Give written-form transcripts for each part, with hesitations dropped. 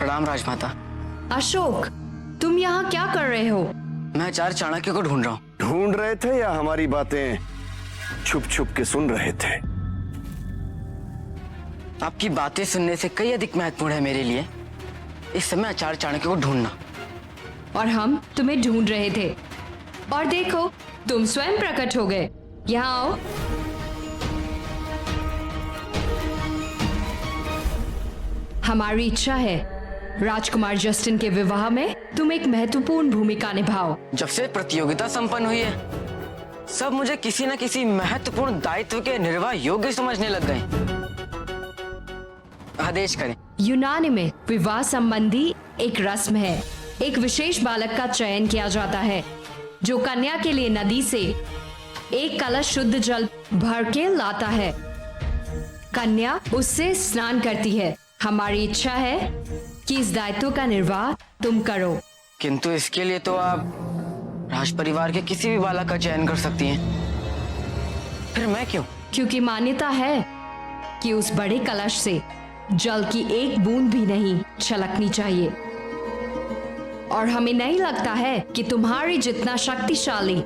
प्रणाम राजमाता। अशोक, तुम यहाँ क्या कर रहे हो? मैं आचार्य चाणक्य को ढूंढ रहा हूँ। ढूंढ रहे थे या हमारी बातें छुप छुप के सुन रहे थे? आपकी बातें सुनने से कई अधिक महत्वपूर्ण है मेरे लिए इस समय आचार्य चाणक्य को ढूंढना। और हम तुम्हें ढूंढ रहे थे, और देखो तुम स्वयं प्रकट हो गए। यहाँ आओ। हमारी इच्छा है राजकुमार जस्टिन के विवाह में तुम एक महत्वपूर्ण भूमिका निभाओ। जब से प्रतियोगिता संपन्न हुई है सब मुझे किसी न किसी महत्वपूर्ण दायित्व के निर्वाह योग्य समझने लग गए। आदेश करें। यूनान में विवाह संबंधी एक रस्म है। एक विशेष बालक का चयन किया जाता है जो कन्या के लिए नदी से एक कलश शुद्ध जल भर के लाता है। कन्या उससे स्नान करती है। हमारी इच्छा है कि इस दायित्व का निर्वाह तुम करो। किंतु इसके लिए तो आप राज परिवार के किसी भी बालक का चयन कर सकती हैं। फिर मैं क्यों? क्योंकि मान्यता है कि उस बड़े कलश से जल की एक बूंद भी नहीं छलकनी चाहिए। और हमें नहीं लगता है कि तुम्हारी जितना शक्तिशाली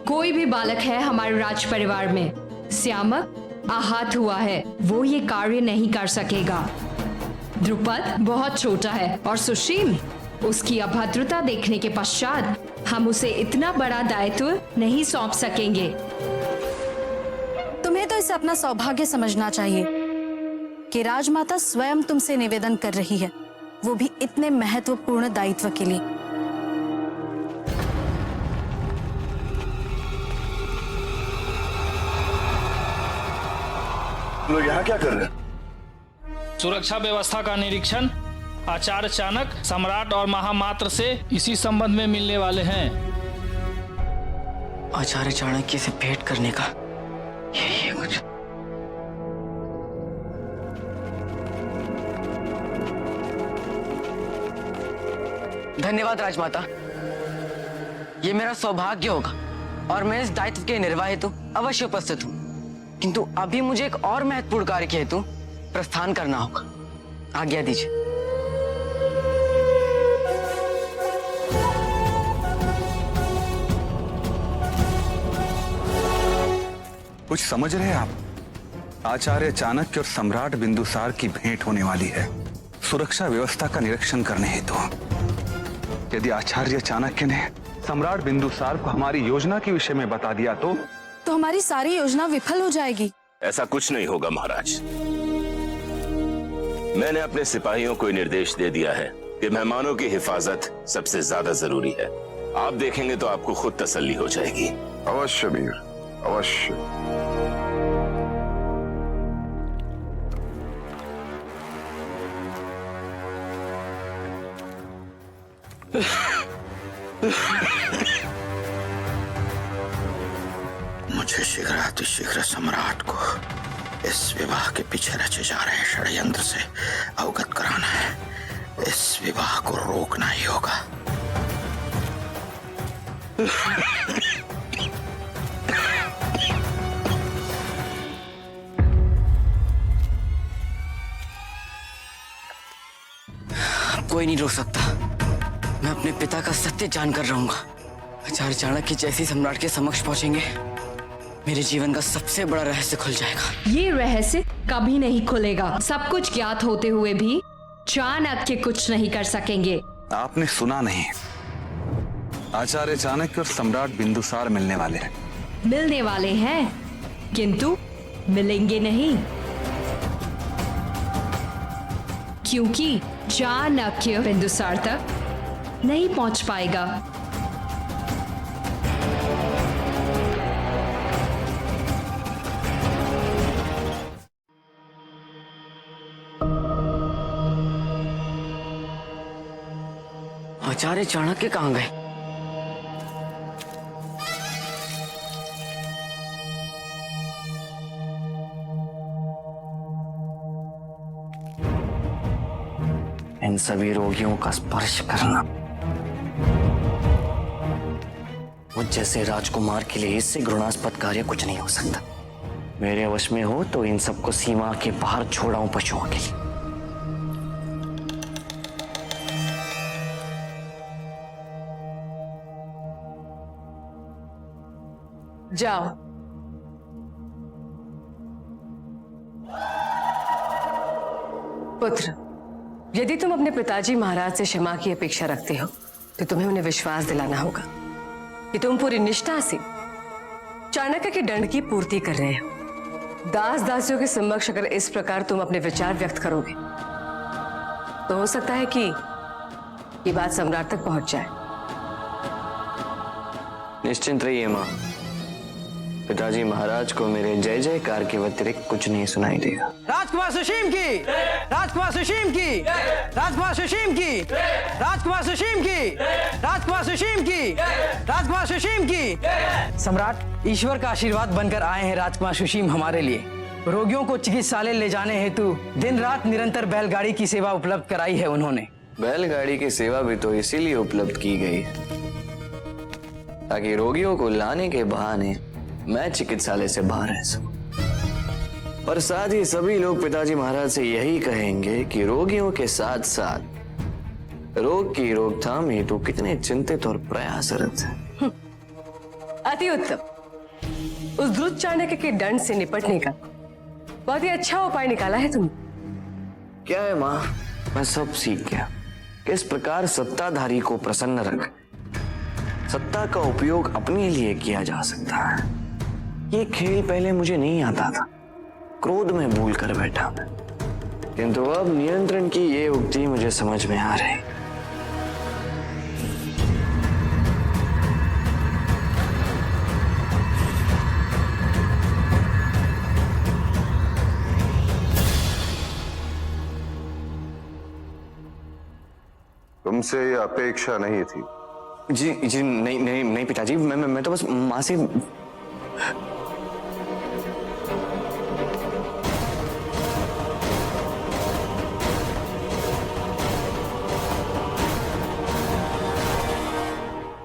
कोई भी बालक है हमारे राज परिवार में। श्यामक आहत हुआ है, वो ये कार्य नहीं कर सकेगा। द्रुपद बहुत छोटा है और सुशील उसकी अभद्रता देखने के पश्चात हम उसे इतना बड़ा दायित्व नहीं सौंप सकेंगे। तुम्हें तो इसे अपना सौभाग्य समझना चाहिए कि राजमाता स्वयं तुमसे निवेदन कर रही है, वो भी इतने महत्वपूर्ण दायित्व के लिए। लोग यहाँ क्या कर रहे हैं? सुरक्षा व्यवस्था का निरीक्षण। आचार्य चाणक्य सम्राट और महामात्र से इसी संबंध में मिलने वाले हैं। आचार्य चाणक्य से भेंट करने का यही है कुछ। धन्यवाद राजमाता, ये मेरा सौभाग्य होगा और मैं इस दायित्व के निर्वाह हेतु अवश्य उपस्थित हूँ। किंतु अभी मुझे एक और महत्वपूर्ण कार्य के हेतु प्रस्थान करना होगा। आज्ञा दीजिए। कुछ समझ रहे हैं आप? आचार्य चाणक्य और सम्राट बिंदुसार की भेंट होने वाली है सुरक्षा व्यवस्था का निरीक्षण करने हेतु। यदि आचार्य चाणक्य ने सम्राट बिंदुसार को हमारी योजना के विषय में बता दिया तो हमारी सारी योजना विफल हो जाएगी। ऐसा कुछ नहीं होगा महाराज। मैंने अपने सिपाहियों को निर्देश दे दिया है कि मेहमानों की हिफाजत सबसे ज्यादा जरूरी है। आप देखेंगे तो आपको खुद तसल्ली हो जाएगी। अवश्य वीर, अवश्य। मुझे शीघ्र सम्राट को इस विवाह के पीछे रचे जा रहे षड्यंत्र से अवगत कराना है। इस विवाह को रोकना ही होगा। कोई नहीं रोक सकता। मैं अपने पिता का सत्य जानकर रहूंगा। आचार्य चाणक्य जैसे सम्राट के समक्ष पहुंचेंगे मेरे जीवन का सबसे बड़ा रहस्य खुल जाएगा। ये रहस्य कभी नहीं खुलेगा। सब कुछ ज्ञात होते हुए भी चाणक्य कुछ नहीं कर सकेंगे। आपने सुना नहीं? आचार्य चाणक्य और सम्राट बिंदुसार मिलने वाले हैं। मिलने वाले हैं किंतु मिलेंगे नहीं, क्योंकि चाणक्य बिंदुसार तक नहीं पहुंच पाएगा। आचार्य चाणक्य कहाँ गए? इन सभी रोगियों का स्पर्श करना मुझ जैसे राजकुमार के लिए इससे घृणास्पद कार्य कुछ नहीं हो सकता। मेरे वश में हो तो इन सबको सीमा के बाहर छोड़ाऊं पशुओं के लिए। जाओ। पुत्र, यदि तुम अपने पिताजी महाराज से क्षमा की अपेक्षा रखते हो तो तुम्हें उन्हें विश्वास दिलाना होगा कि तुम पूरी निष्ठा से चाणक्य के दंड की पूर्ति कर रहे हो। दास दासियों के समक्ष अगर इस प्रकार तुम अपने विचार व्यक्त करोगे तो हो सकता है कि ये बात सम्राट तक पहुंच जाए। निश्चिंत रहिए माँ, पिताजी महाराज को मेरे जय जयकार के व्यतिरिक्त कुछ नहीं सुनाई देगा। राजकुमार सुशीम की, राजकुमार सुशीम की, राजकुमार सुशीम की, राजकुमार सुशीम की, राजकुमार सुशीम की, राजकुमार सुशीम की। सम्राट, ईश्वर का आशीर्वाद बनकर आए हैं राजकुमार सुशीम हमारे लिए। रोगियों को चिकित्सालय ले जाने हेतु दिन रात निरंतर बैलगाड़ी की सेवा उपलब्ध कराई है उन्होंने। बैलगाड़ी की सेवा भी तो इसीलिए उपलब्ध की गई ताकि रोगियों को लाने के बहाने मैं चिकित्सालय से बाहर रह सकूं। और साथ ही सभी लोग पिताजी महाराज से यही कहेंगे कि रोगियों के साथ साथ रोग की रोकथाम हेतु कितने चिंतित और प्रयासरत हैं। अति उत्तम। उस द्रुत चाणक्य के दंड से निपटने का बहुत ही अच्छा उपाय निकाला है तुम। क्या है माँ, मैं सब सीख गया किस प्रकार सत्ताधारी को प्रसन्न रख सत्ता का उपयोग अपने लिए किया जा सकता है। ये खेल पहले मुझे नहीं आता था, क्रोध में भूल कर बैठा मैं, किंतु अब नियंत्रण की ये उक्ति मुझे समझ में आ रही। तुमसे ये अपेक्षा नहीं थी। जी जी नहीं नहीं नहीं पिताजी, मैं तो बस माँ से।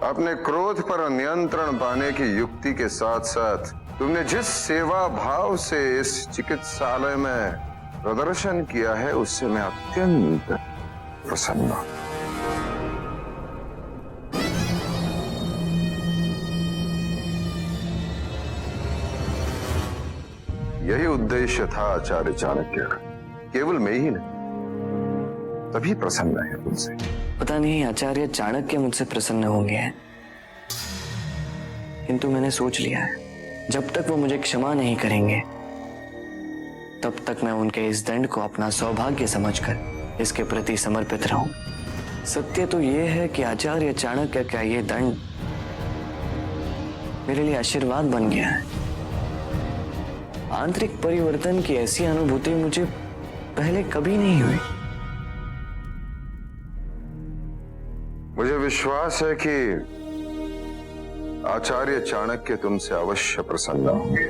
अपने क्रोध पर नियंत्रण पाने की युक्ति के साथ साथ तुमने जिस सेवा भाव से इस चिकित्सालय में प्रदर्शन किया है उससे मैं अत्यंत प्रसन्न हूं। यही उद्देश्य था आचार्य चाणक्य का, केवल मैं ही नहीं, तभी प्रसन्न है तुमसे। पता नहीं आचार्य चाणक्य मुझसे प्रसन्न होंगे, किंतु मैंने सोच लिया है जब तक वो मुझे क्षमा नहीं करेंगे तब तक मैं उनके इस दंड को अपना सौभाग्य समझकर इसके प्रति समर्पित रहूं। सत्य तो ये है कि आचार्य चाणक्य का ये दंड मेरे लिए आशीर्वाद बन गया है। आंतरिक परिवर्तन की ऐसी अनुभूति मुझे पहले कभी नहीं हुई। मुझे विश्वास है कि आचार्य चाणक्य तुमसे अवश्य प्रसन्न होंगे।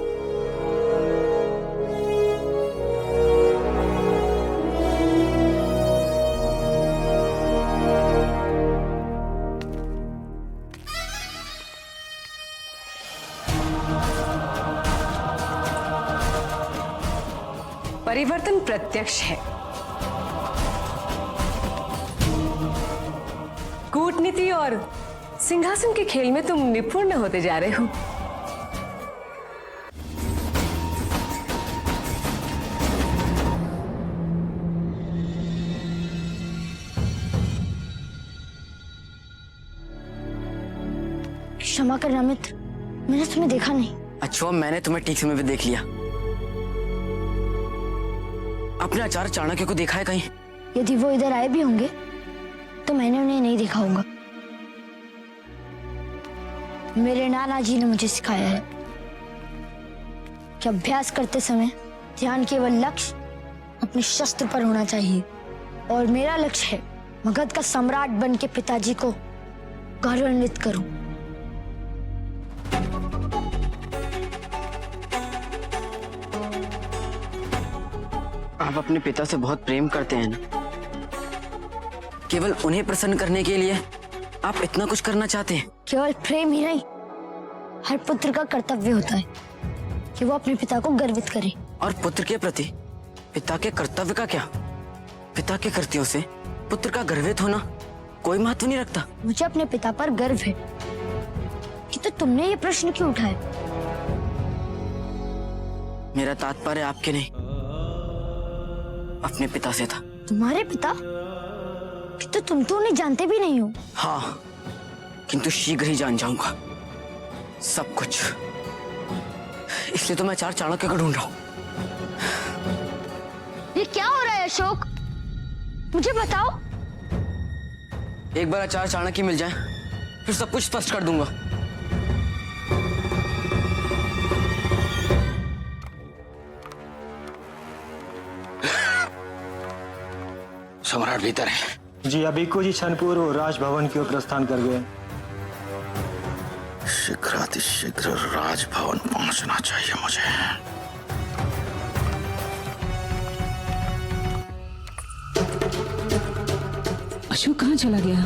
परिवर्तन प्रत्यक्ष है। कूटनीति और सिंहासन के खेल में तुम निपुण होते जा रहे हो। क्षमा करना मित्र, मैंने तुम्हें देखा नहीं। अच्छा, मैंने तुम्हें ठीक समय पे देख लिया। अपने आचार्य चाणक्य को देखा है कहीं? यदि वो इधर आए भी होंगे तो मैंने उन्हें नहीं देखा होगा। मेरे नाना जी ने मुझे सिखाया है कि अभ्यास करते समय ध्यान केवल लक्ष्य अपने शस्त्र पर होना चाहिए, और मेरा लक्ष्य है मगध का सम्राट बन के पिताजी को गौरवान्वित करूं। आप अपने पिता से बहुत प्रेम करते हैं ना? केवल उन्हें प्रसन्न करने के लिए आप इतना कुछ करना चाहते हैं? केवल प्रेम ही नहीं, हर पुत्र का कर्तव्य होता है कि वो अपने पिता को गर्वित करे। और पुत्र के प्रति पिता के कर्तव्य का क्या? पिता के कृत्यों से पुत्र का गर्वित होना कोई महत्व नहीं रखता। मुझे अपने पिता पर गर्व है। कि तो तुमने ये प्रश्न क्यों उठाया? मेरा तात्पर्य आपके नहीं, अपने पिता से था। तुम्हारे पिता? तो तुम तो उन्हें जानते भी नहीं हो। हाँ, किंतु शीघ्र ही जान जाऊंगा सब कुछ। इसलिए तो मैं आचार्य चाणक्य को ढूंढ रहा हूं। ये क्या हो रहा है अशोक? मुझे बताओ। एक बार आचार्य चाणक्य मिल जाए, फिर सब कुछ स्पष्ट कर दूंगा। सम्राट भीतर है। जी अभी कुछ ही क्षण पूर्व राजभवन की ओर प्रस्थान कर गए। शीघ्रातिशीघ्र राजभवन पहुंचना चाहिए मुझे। अशोक कहाँ चला गया?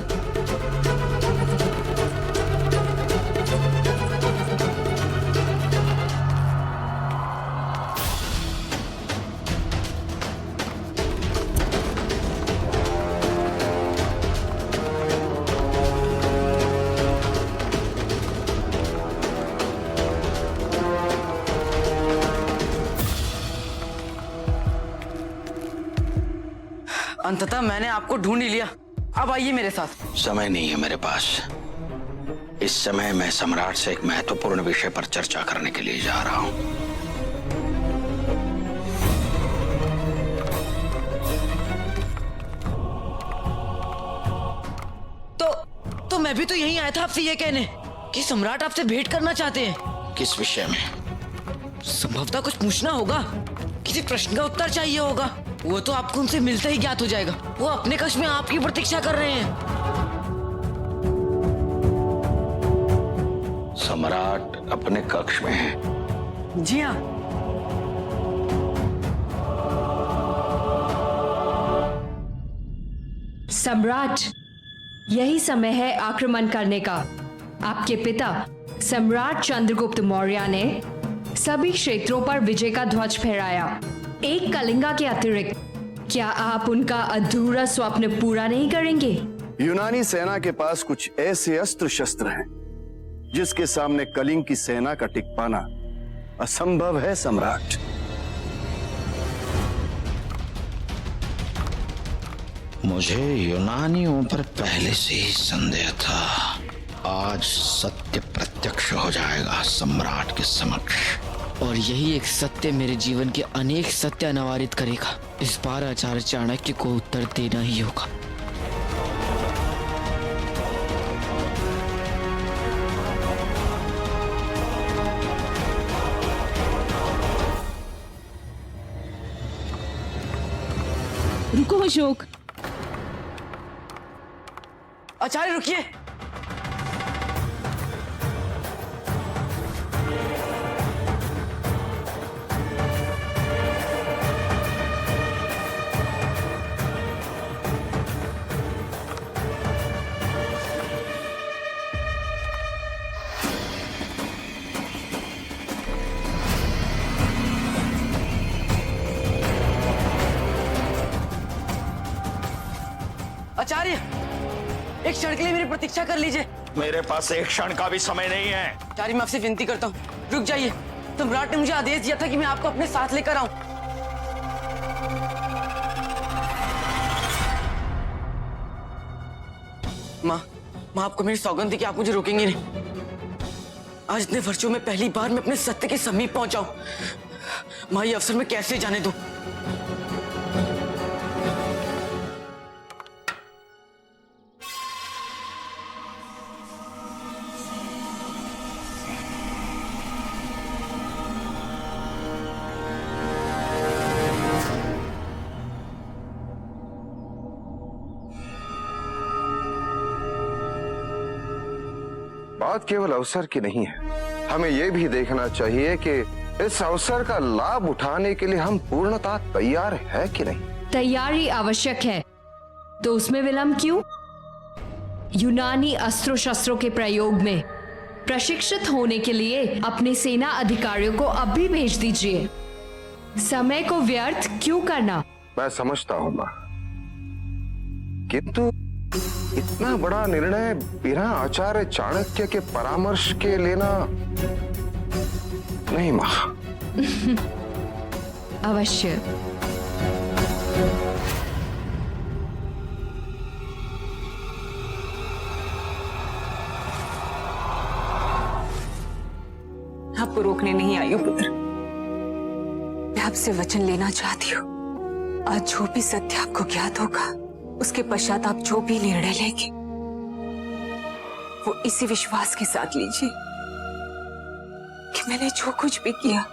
अंततः मैंने आपको ढूंढ ही लिया। अब आइए मेरे साथ। समय नहीं है मेरे पास। इस समय मैं सम्राट से एक महत्वपूर्ण विषय पर चर्चा करने के लिए जा रहा हूं। तो मैं भी तो यहीं आया था आपसे ये कहने कि सम्राट आपसे भेंट करना चाहते हैं। किस विषय में? संभवतः कुछ पूछना होगा, किसी प्रश्न का उत्तर चाहिए होगा। वो तो आपको उनसे मिलते ही ज्ञात हो जाएगा। वो अपने कक्ष में आपकी प्रतीक्षा कर रहे हैं। सम्राट अपने कक्ष में है। जी हाँ। सम्राट, यही समय है आक्रमण करने का। आपके पिता सम्राट चंद्रगुप्त मौर्य ने सभी क्षेत्रों पर विजय का ध्वज फहराया। एक कलिंगा के अतिरिक्त क्या आप उनका अधूरा स्वप्न पूरा नहीं करेंगे? यूनानी सेना के पास कुछ ऐसे अस्त्र शस्त्र हैं जिसके सामने कलिंग की सेना का टिक पाना असंभव है सम्राट। मुझे यूनानियों पर पहले से ही संदेह था। आज सत्य प्रत्यक्ष हो जाएगा सम्राट के समक्ष। और यही एक सत्य मेरे जीवन के अनेक सत्य अनावरित करेगा। इस बार आचार्य चाणक्य को उत्तर देना ही होगा। रुको अशोक। आचार्य रुकिए। आचार्य, एक क्षण के लिए मेरी प्रतीक्षा कर लीजिए। मेरे पास एक क्षण का भी समय नहीं है। आचार्य, मैं आपसे विनती करता हूँ, रुक जाइए। सम्राट ने मुझे आदेश दिया था कि मैं आपको अपने साथ लेकर आऊं। माँ आपको मेरी सौगंध थी कि आप मुझे रोकेंगे नहीं। आज इतने वर्षों में पहली बार मैं अपने सत्य के समीप पहुंचा हूं। माँ, ये अवसर मैं कैसे जाने दूं? बात केवल अवसर की नहीं है, हमें यह भी देखना चाहिए कि इस अवसर का लाभ उठाने के लिए हम पूर्णतः तैयार है कि नहीं। तैयारी आवश्यक है, तो उसमें विलंब क्यों? यूनानी अस्त्रों शस्त्रों के प्रयोग में प्रशिक्षित होने के लिए अपने सेना अधिकारियों को अब भी भेज दीजिए। समय को व्यर्थ क्यों करना? मैं समझता हूं मां, किंतु इतना बड़ा निर्णय बिना आचार्य चाणक्य के परामर्श के लेना नहीं मां। अवश्य। आपको रोकने नहीं आई हूं पुत्र। मैं आपसे वचन लेना चाहती हूँ। आज जो भी सत्य आपको ज्ञात होगा, उसके पश्चात आप जो भी निर्णय लेंगे, वो इसी विश्वास के साथ लीजिए कि मैंने जो कुछ भी किया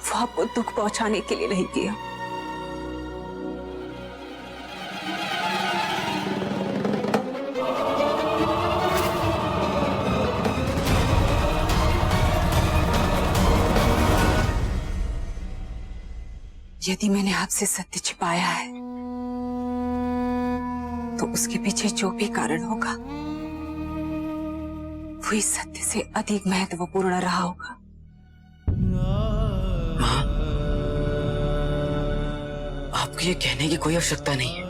वो आपको दुख पहुंचाने के लिए नहीं किया। यदि मैंने आपसे सत्य छिपाया है तो उसके पीछे जो भी कारण होगा वो इस सत्य से अधिक महत्वपूर्ण रहा होगा। आपको ये कहने की कोई आवश्यकता नहीं है।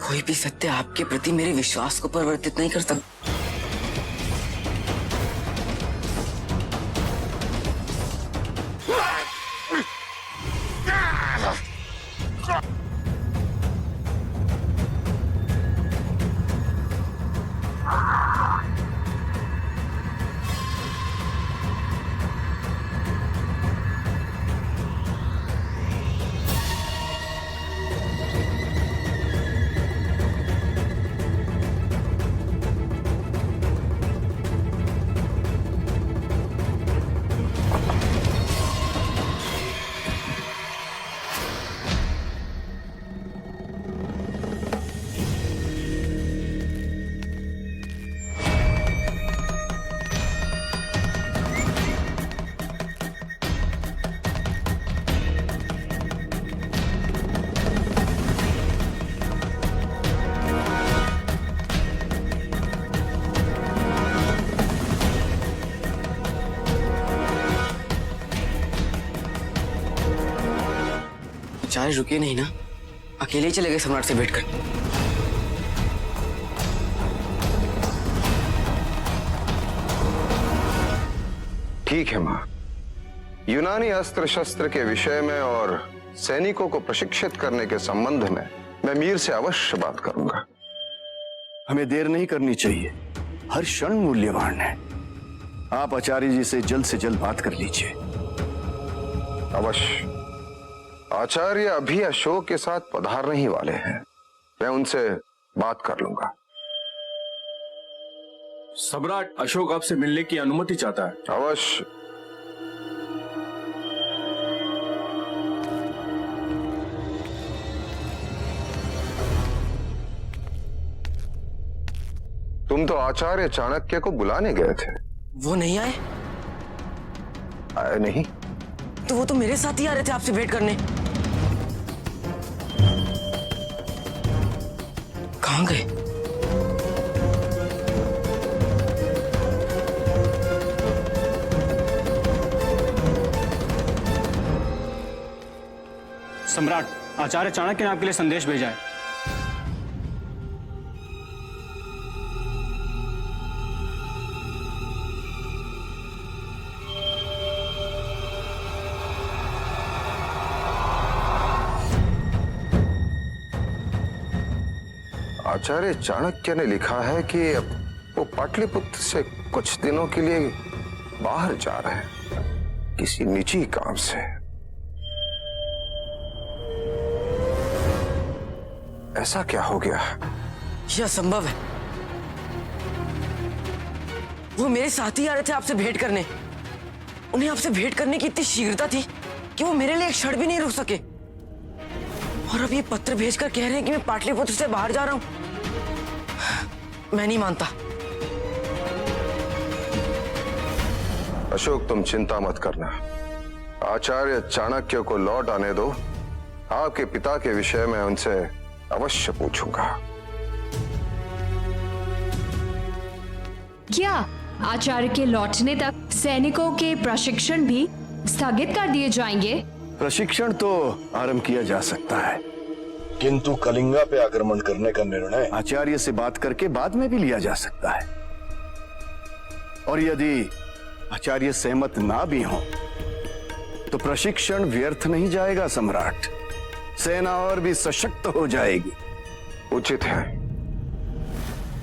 कोई भी सत्य आपके प्रति मेरे विश्वास को परिवर्तित नहीं कर सकता। आचार्य रुके नहीं ना, अकेले ही चले गए सम्राट से भेंट कर। ठीक है मां, यूनानी अस्त्र शस्त्र के विषय में और सैनिकों को प्रशिक्षित करने के संबंध में मैं मीर से अवश्य बात करूंगा। हमें देर नहीं करनी चाहिए, हर क्षण मूल्यवान है। आप आचार्य जी से जल्द बात कर लीजिए। अवश्य। आचार्य अभी अशोक के साथ पधारने ही वाले हैं, मैं उनसे बात कर लूंगा। सम्राट अशोक आपसे मिलने की अनुमति चाहता है। अवश्य। तुम तो आचार्य चाणक्य को बुलाने गए थे। वो नहीं आए? आए नहीं? तो वो तो मेरे साथ ही आ रहे थे आपसे भेंट करने। कहां गए? सम्राट, आचार्य चाणक्य ने आपके लिए संदेश भेजा है। आचार्य चाणक्य ने लिखा है कि वो पाटलिपुत्र से कुछ दिनों के लिए बाहर जा रहे हैं, किसी निजी काम से। ऐसा क्या हो गया? यह असंभव है। वो मेरे साथ ही आ रहे थे आपसे भेंट करने। उन्हें आपसे भेंट करने की इतनी शीघ्रता थी कि वो मेरे लिए एक क्षण भी नहीं रुक सके। और अब ये पत्र भेजकर कह रहे हैं कि मैं पाटलिपुत्र से बाहर जा रहा हूं। मैं नहीं मानता। अशोक, तुम चिंता मत करना। आचार्य चाणक्य को लौट आने दो। आपके पिता के विषय में उनसे अवश्य पूछूंगा। क्या आचार्य के लौटने तक सैनिकों के प्रशिक्षण भी स्थगित कर दिए जाएंगे? प्रशिक्षण तो आरंभ किया जा सकता है, किंतु कलिंगा पे आक्रमण करने का निर्णय आचार्य से बात करके बाद में भी लिया जा सकता है। और यदि आचार्य सहमत ना भी हो तो प्रशिक्षण व्यर्थ नहीं जाएगा सम्राट। सेना और भी सशक्त हो जाएगी। उचित है।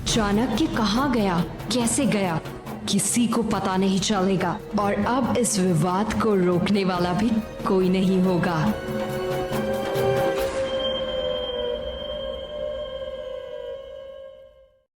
चाणक्य कहाँ गया, कैसे गया, किसी को पता नहीं चलेगा और अब इस विवाद को रोकने वाला भी कोई नहीं होगा।